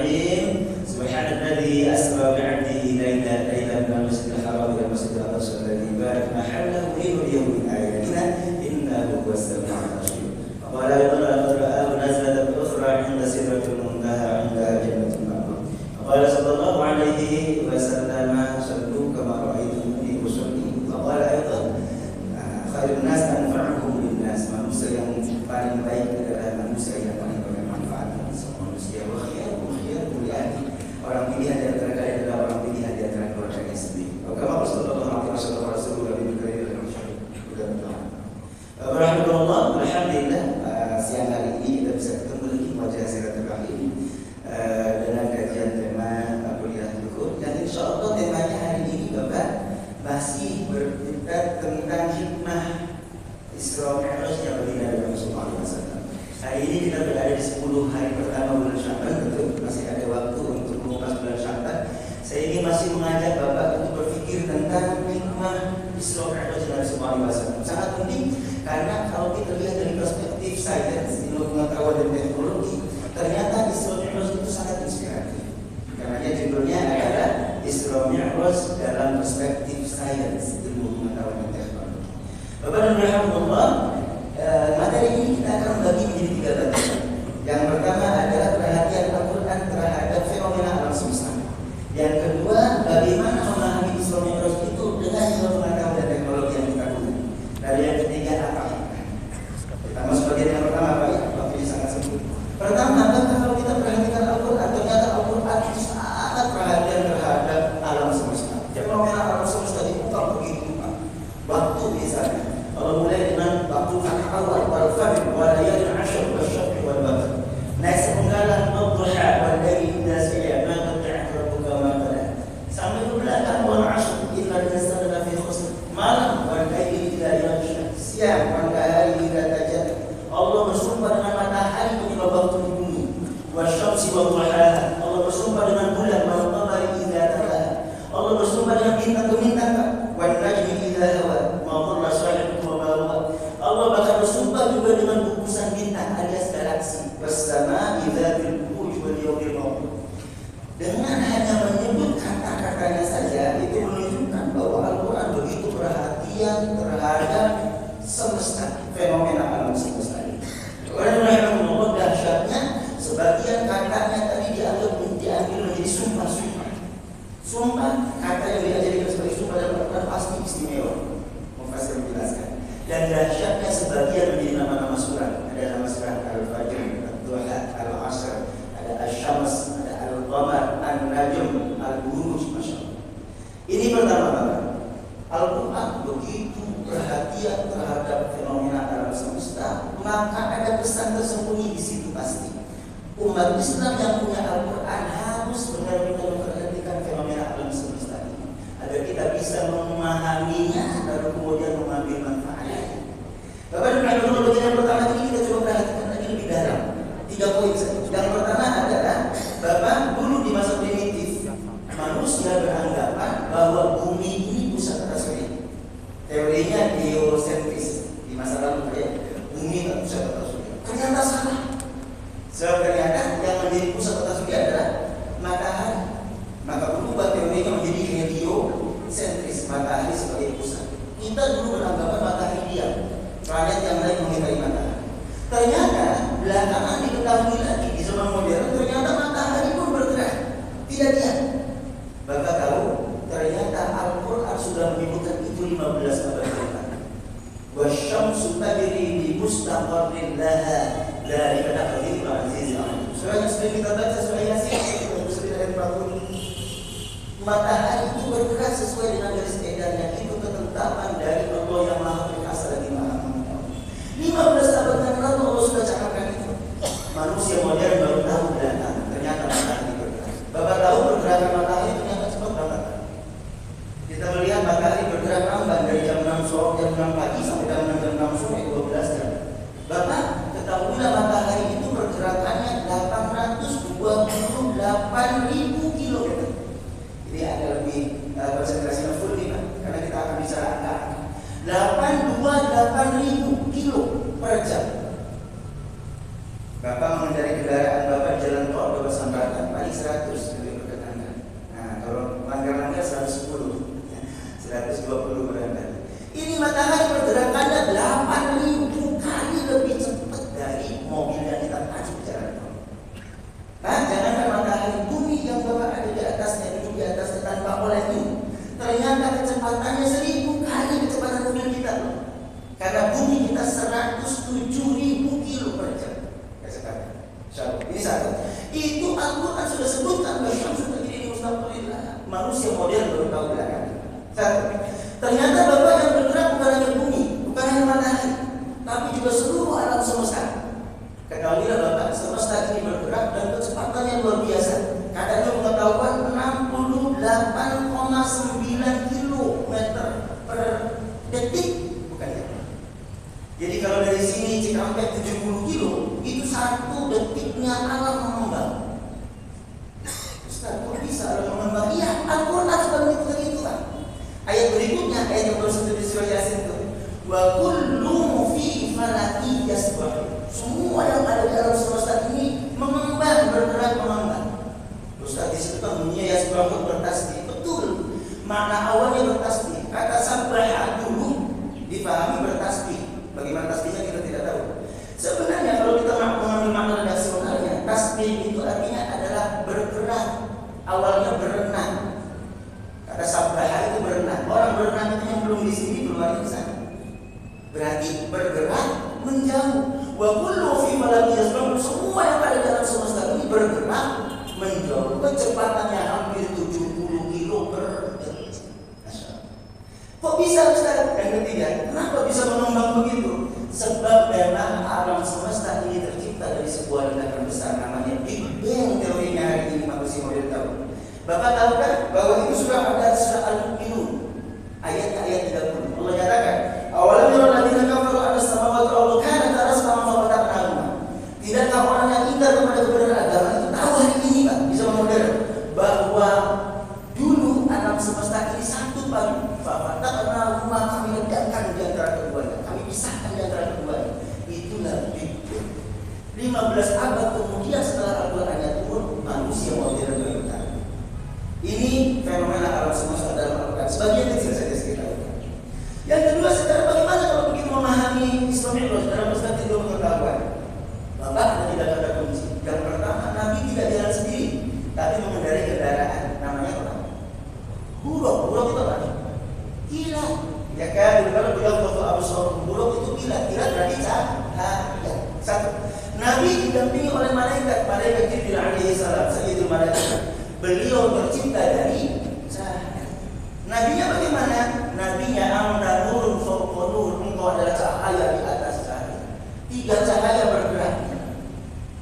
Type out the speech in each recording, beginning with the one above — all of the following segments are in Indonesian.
الرحيم سبحان الذي أسرى بعبده ليلا من المسجد الحرام إلى المسجد الأقصى الذي باركنا حوله لنريه من آياتنا إنه هو السميع البصير. وقال أيضا لقد رآه نزلة أخرى عند سدرة المنتهى عندها جنة المأوى. وقال صلى الله عليه وسلم صلوا كما رأيتموني أصلي. وقال أيضا خير الناس أنفعهم للناس. manusia yang paling baik adalah manusia yang paling bermanfaat bagi semua manusia. Wakhiyar mulyati, orang pilihan di antara kalian adalah orang pilihan di antara keluarganya sendiri. Kama sallallahu alaihi wasallam Rasulullah bin Karim Alhamdulillah, alhamdulillah, siang hari ini kita bisa ketemu lagi wajah silaturahim dengan kajian tema kuliah zuhud, dan insyaallah temanya hari ini Bapak masih berbicara tentang hikmah Isra Mi'raj yang Nabi Muhammad SAW. Hari ini kita berada di 10 hari pertama bulan Sya'ban, tentu masih ada waktu untuk mengupas bulan Sya'ban. Saya ingin masih mengajak Bapak untuk berpikir tentang hikmah Isra Mi'raj Nabi SAW. Sangat penting karena kalau kita lihat dari perspektif sains, ilmu pengetahuan dan teknologi, ternyata Isra Mi'raj itu sangat inspiratif. Karena judulnya adalah Isra Mi'raj dalam perspektif sains, ilmu pengetahuan dan teknologi. Bapak dan Rahmatullah, materi ini kita akan membagi menjadi 3 bagian. Yang pertama adalah perhatian Al-Quran terhadap fenomena alam semesta. Yang kedua, bagaimana memahami Isra Mi'raj itu dengan ilmu pengetahuan dan teknologi yang kita gunakan. Dan yang ketiga, apa hikmah? Kita masuk bagian yang pertama, Pak. Waktu ini sangat sempit. Pertama, kalau kita perhatikan Al-Quran, ternyata Al-Quran itu sangat perhatian terhadap alam semesta. Fenomena alam semesta dibuka begitu, Pak. Waktu misalnya, kalau mulai dengan waktu awal wal fajr wal layalin 'ashr wal syaf'i wal watr. Naik sepenggalan wadduha wal laili idza saja ma qata'a rabbuka ma qala. Sampai ke belakang wal 'ashr innal insana lafi khusr. Malam wal laili idza yaghsha. Siang wal nahari idza tajalla. Allah bersumpah dengan matahari ketika waktu di bumi. Wasyamsi wa duhaha. Allah bersumpah dengan bulan wal qamari idza talaha. Allah bersumpah dengan bintang-bintang, wan najmi idza hawa. Ma dhalla sahibukum wa ma huwa. Allah bahkan bersumpah juga dengan gugusan bintang alias galaksi. Wassama idzatil buruj wal yawmil maw'ud. Dengan hanya menyebut kata-katanya saja itu menunjukkan bahwa Al-Quran begitu perhatian terhadap semesta, fenomena alam semesta ini. Karena dahsyatnya sebagian katanya tadi diambil menjadi sumpah-sumpah. Sumpah kata yang diajarkan sebagai sumpah dalam Al-Quran pasti istimewa. Mufassir menjelaskan. Dan dahsyatnya sebagian menjadi nama-nama surat. Ada nama surat Al-Fajr, Al-Duha, Al-Asr, ada Asy-Syams, ada Al-Qamar, An-Najm, Al-Buruj, Masya Allah. Ini pertama, Al-Quran begitu perhatian terhadap fenomena alam semesta, maka ada pesan tersembunyi di situ pasti. Umat Islam yang punya Al-Quran harus benar-benar memperhatikan fenomena alam semesta ini, agar kita bisa memahaminya lalu kemudian mengambil manfaatnya. Bapak dan Ibu, bagian pertama ini kita coba perhatikan lagi lebih dalam. 3 poin saja. Yang pertama adalah, Bapak, dulu di masa primitif manusia beranggapan bahwa bumi ini pusat atas surya. Teorinya geosentris di masa lalu ya, bumi tak pusat atas surya. Ternyata salah. Sebab ternyata yang menjadi pusat atas surya adalah matahari. Maka berubah teorinya menjadi heliosentris, matahari sebagai pusat. Kita dulu beranggapan matahari diam, planet yang lain mengitari matahari. Ternyata belakangan diketahui lagi di zaman modern, ternyata matahari pun bergerak, tidak diam. Bapak tahu, ternyata Al-Quran sudah menyebutkan itu 15 abad yang lalu. Wasyamsu tajri li mustaqarrin laha dzalika taqdirul azizil alim. Surah yang sering kita baca, surah Yasin ayat 40. Matahari itu bergerak sesuai dengan garis edarnya. Itu ketetapan dari Allah yang Maha Perkasa lagi Maha Mengetahui. 15 abad yang lalu Allah sudah cakapkan itu. Manusia modern baru tahu belakangan ternyata matahari bergerak. Bapak tahu pergerakan matahari ternyata cepat banget. Kita melihat matahari bergerak lambat dari jam 6 sore, jam 6 pagi sampai jam 6 sore 12 jam. Bapak ketahuilah matahari itu pergerakannya 828.000 km. Jadi ada lebih konsentrasinya full nih Pak, karena kita akan bicara angka 828.000 kilo per jam. Bapak mengendarai kendaraan Bapak di jalan tol Bapak Sambatan, naik 100 lebih bertetangga. Nah, kalau langgar-langgar 110, 120 barangkali. Ini matahari pergerakannya 8.000 kali lebih cepat dari mobil yang kita pacu jalan tol. Nah, jangankan matahari, bumi yang Bapak ada di atasnya, duduk di atasnya tanpa oleh ini, ternyata kecepatannya 1000 kali kecepatan mobil kita loh. Karena bumi kita 107.000 kilo per jam kecepatan. Ini satu. Itu Al-Quran sudah sebutkan bahwa sudah jadi mustaqbillah. Manusia modern baru tahu belakangan. Satu. Ternyata Bapak yang bergerak bukan hanya bumi, bukan hanya matahari, tapi juga seluruh alam semesta. Ketahuilah Bapak, semesta ini bergerak dan kecepatannya luar biasa. Katanya pengetahuan 68,9 kilometer per detik, bukan ya? Jadi kalau dari sini Cikampek 70 kilo, itu 1 detiknya alam mengembang. Ustaz, kok bisa alam mengembang? Iya, Al-Quran sudah menyebutkan itu kan. Ayat berikutnya, ayat yang baru saja di surah Yasin itu, wa kullu fi falaki yasbah. Semua yang ada di alam semesta ini mengembang, bergerak mengembang. Ustaz, di situ kan bunyinya yasbah bertasbih. Betul. Makna awalnya bertasbih. Kata sabbaha dulu difahami bertasbih. Bagaimana tasbihnya kita tidak tahu. Sebenarnya kalau kita mengambil makna redaksionalnya, tasbih itu artinya adalah bergerak. Awalnya berenang. Kata sabbaha itu berenang. Orang berenang itu yang belum di sini, keluar di sana. Berarti bergerak menjauh. Wa kullu fi falaki yasbah. Semua yang ada dalam semesta ini bergerak menjauh. Kecepatannya hampir 70 kilo per detik. Kok bisa Ustaz? Yang ketiga, kenapa bisa mengembang begitu? Sebab memang alam semesta ini tercipta dari sebuah ledakan besar namanya Big Bang. Teorinya hari ini manusia modern tahu. Bapak tahu kan bahwa itu sudah ada surah Al-Mu'minun ayat 30. Allah nyatakan, awalam yaral ladzina kafaru anna samawati wal arda kanata rasman fafataqnahuma. Tidakkah orang yang ingkar kepada kebenaran agama itu tahu hari ini Pak, bisa modern, bahwa dulu alam semesta ini satu Pak. Fafataqnahuma, kami ledakkan di antara keduanya, kami pisahkan di antara keduanya. Itulah Big Bang. 15 abad kemudian setelah Al-Qur'annya turun, manusia modern baru tahu. Ini fenomena alam semesta dalam Al-Quran. Sebagian kecil saja sekitar. Yang kedua, sekarang bagaimana kalau begitu memahami Islamic dalam perspektif pengetahuan? Bapak ada tidak kata kunci. Yang pertama, Nabi tidak jalan sendiri, tapi mengendarai kendaraan. Namanya apa? Buruk. Buruk itu apa? Gila. Ya kan? Kalau beliau waktu Abu Sa'ud buruk itu gila. Gila berarti cahaya. Satu. Nabi didampingi oleh malaikat Jibril alaihi salam, sayyidul malaikat. Beliau tercipta dari cahaya. Nabinya bagaimana? Nabinya anta nurun fawqa nur. Engkau adalah cahaya di atas cahaya. 3 cahaya bergerak.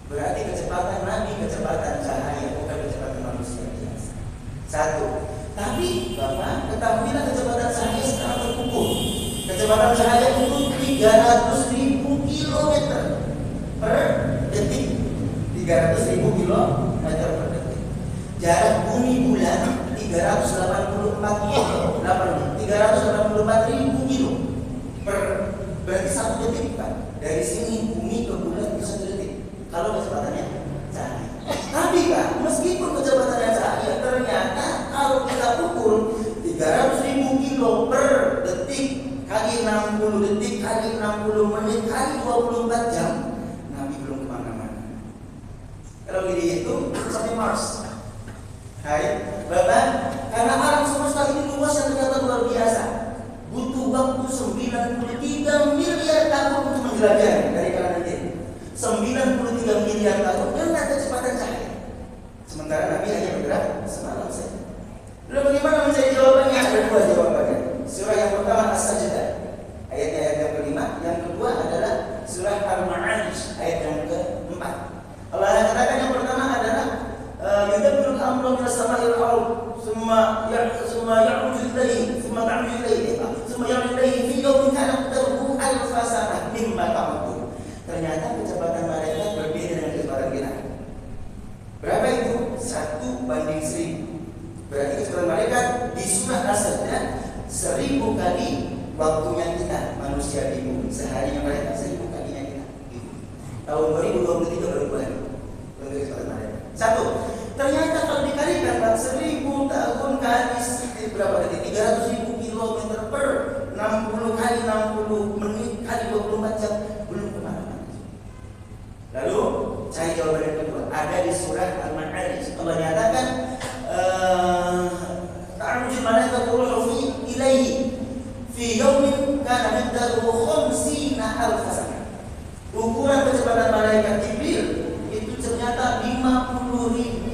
Berarti kecepatan Nabi kecepatan cahaya, bukan kecepatan manusia biasa. 1. Tapi Bapak ketahuilah kecepatan cahaya sekarang terukur. Kecepatan cahaya itu 300.000 kilometer per detik. 300.000 kilometer per detik. Jarak bumi bulan 384.000 kilo per, berarti 1 detik Pak. Dari sini bumi ke bulan bisa 1 detik. Kalau kecepatannya cahaya. Tapi Pak, meskipun kecepatannya cahaya, ternyata kalau kita ukur 300.000 kilo per detik kali 60 detik kali 60 menit kali 24 jam, Nabi belum kemana-mana. Kalau dihitung sampai Mars. Hai, Bapak, karena alam semesta ini luas yang ternyata luar biasa. Butuh waktu 93 miliar tahun untuk menjelajah dari planet ini. 93 miliar tahun dengan kecepatan cahaya. Sementara Nabi hanya bergerak semalam saja. Lalu bagaimana mencari jawabannya? Ada 2 jawabannya. Surah yang pertama As-Sajdah, ayat yang kelima. Yang kedua adalah surah Al-Ma'arij, ayat yang keempat. Allah katakan yang pertama adalah yudabbirul amra minas samai wal ardh thumma ya'ruju ilayhi thumma ta'ruju ilayhi thumma ya'ruju ilayhi fi yawmin kana qadruhu alf sanah mimma ta'udun. Ternyata kecepatan malaikat berbeda dengan kecepatan kita. Berapa itu? 1:1000. Berarti kecepatan malaikat di surah As-Sajdah 1000 kali waktunya kita manusia di bumi. Seharinya mereka 1000 kalinya kita di bumi. Tahun 2023 baru bulan. Untuk kecepatan malaikat. 1. Ternyata kalau dikalikan Pak, 1000 tahun kali berapa tadi? 300.000 kilometer per 60 kali 60 menit kali 24 jam belum kemana-mana. Lalu saya jawaban yang kedua ada di surah Al-Ma'arij. Allah nyatakan ta'rujul malaikatu fi ilaihi fi yaumin kana miqdaruhu 50 alf sanah. Ukuran kecepatan malaikat Jibril itu ternyata 50.000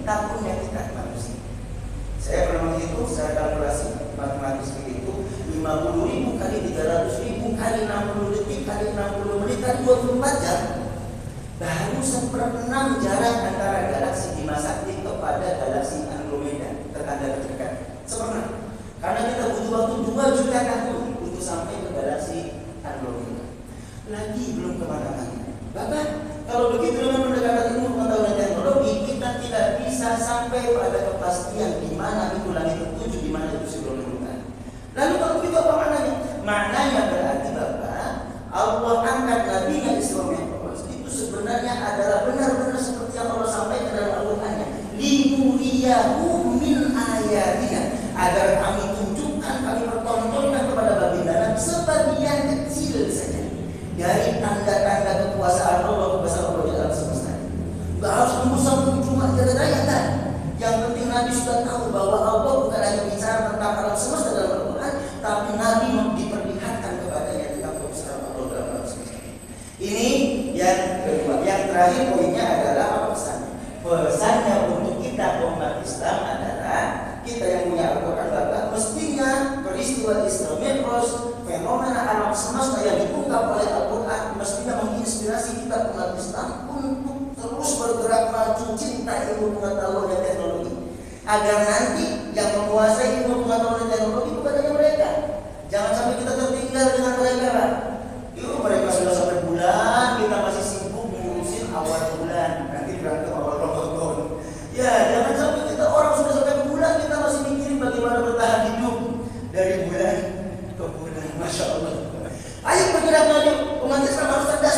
tahun yang kita manusia. Saya pernah menghitung secara kalkulasi matematis begitu, 50.000 kali 300.000 kali 60 detik kali 60 menit kali 24 jam. Baru 1/6 jarak antara galaksi Bima Sakti kepada galaksi Andromeda tertanda terdekat. 1/6. Karena kita butuh waktu 2 juta tahun untuk sampai ke galaksi Andromeda. Lagi belum kemana-mana. Bahkan kalau begitu dengan pendekatan ilmu pengetahuan teknologi, kita tidak bisa sampai pada kepastian di mana itu langit ketujuh, di mana itu Sidratul Muntaha. Lalu kalau begitu apa maknanya? Maknanya berarti Bapak, Allah angkat Nabi-Nya Isra Mi'raj itu sebenarnya adalah benar-benar seperti yang Allah sampaikan dalam Al-Qur'annya. Linuriyahu min ayatina, agar kami tunjukkan, kami pertontonkan kepada baginda Nabi sebagian kecil saja dari tanda-tanda kekuasaan Allah, kekuasaan Allah di alam semesta. Gak harus nembus cuma daya-daya. Yang penting Nabi sudah tahu bahwa Allah bukan hanya bicara tentang alam semesta dalam Al-Quran, tapi Nabi diperlihatkan kepadanya tentang kekuasaan Allah dalam alam semesta. Ini yang kedua. Yang terakhir poinnya adalah apa pesannya? Pesannya untuk kita umat Islam adalah kita yang punya Al-Quran Bapak, mestinya peristiwa Isra Mi'raj, fenomena alam semesta yang diungkap oleh Al-Quran mestinya menginspirasi kita umat Islam untuk terus bergerak maju cinta ilmu pengetahuan dan teknologi, agar nanti yang menguasai ilmu pengetahuan dan teknologi bukan mereka. Jangan sampai kita tertinggal dengan mereka. Yuk, mereka sudah sampai bulan, kita masih sibuk ngurusin awal bulan, nanti berantem awal Ramadan. Ya, jangan sampai kita orang sudah sampai bulan, kita masih mikirin bagaimana bertahan hidup dari bulan ke bulan. Masya Allah. Ayo bergerak maju, umat Islam harus cerdas.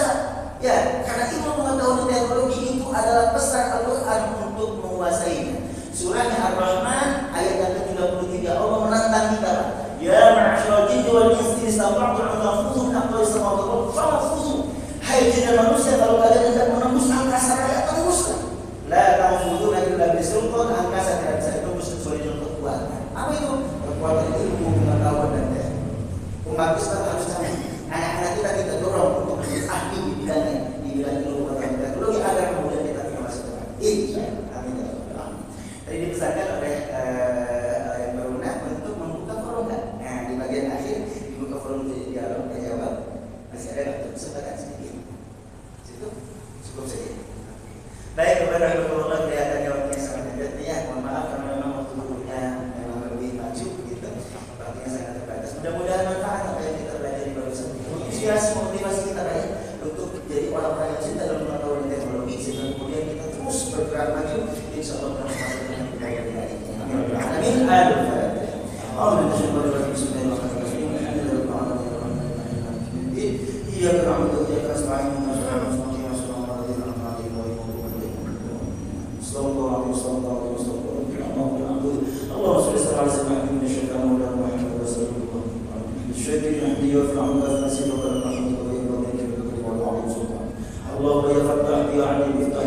Ya, karena ilmu pengetahuan dan teknologi itu adalah pesan Al-Quran untuk menguasainya. Surahnya Ar-Rahman ayat yang ke-33, Allah menantang kita. Ya ma'asyiral jinni wal insi istata'tum an tanfudhu min aqtaris samawati wal ardi fanfudhu. Hai jin dan manusia, kalau kalian hendak menembus angkasa raya, tembuslah. La tanfudhuna illa bisultan, angkasa tidak bisa ditembus kecuali dengan kekuatan. Apa itu? Kekuatan ilmu pengetahuan dan teknologi. Umat Islam harus cari. Anak-anak kita dorong untuk menjadi ahli di bidang ilmu pengetahuan dan teknologi agar kemudian kita bisa masuk ke depan. Insyaallah. Amin. Tadi dipesankan oleh yang berwenang untuk membuka forum kan. Nah, di bagian akhir dibuka forum untuk dialog dan jawab. Masih ada waktu kesempatan sedikit. Situ cukup saja. Baik, kepada rahmatullah, kelihatannya waktunya sangat dekat ya. Mohon maaf karena memang waktunya memang lebih maju gitu. Waktunya sangat terbatas. Mudah-mudahan manfaat apa yang kita pelajari barusan. Inspirasi motivasi kita banyak untuk jadi orang-orang yang cinta dalam pengetahuan dan teknologi sehingga kemudian kita terus bergerak maju. Insyaallah dalam masa depan kita yang hari ini. Amin. Al-Fatihah. Allahumma shalli ala Muhammad. Iya, berhamdulillah ya kasih. Sallallahu alaihi wasallam. Allah subhanahu wa ta'ala min syaitan wa Muhammad rasulullah. Syaitan yahdi wa fa'al nasib wa rahmatullahi wa barakatuh. Allah ya fattah ya alim iftah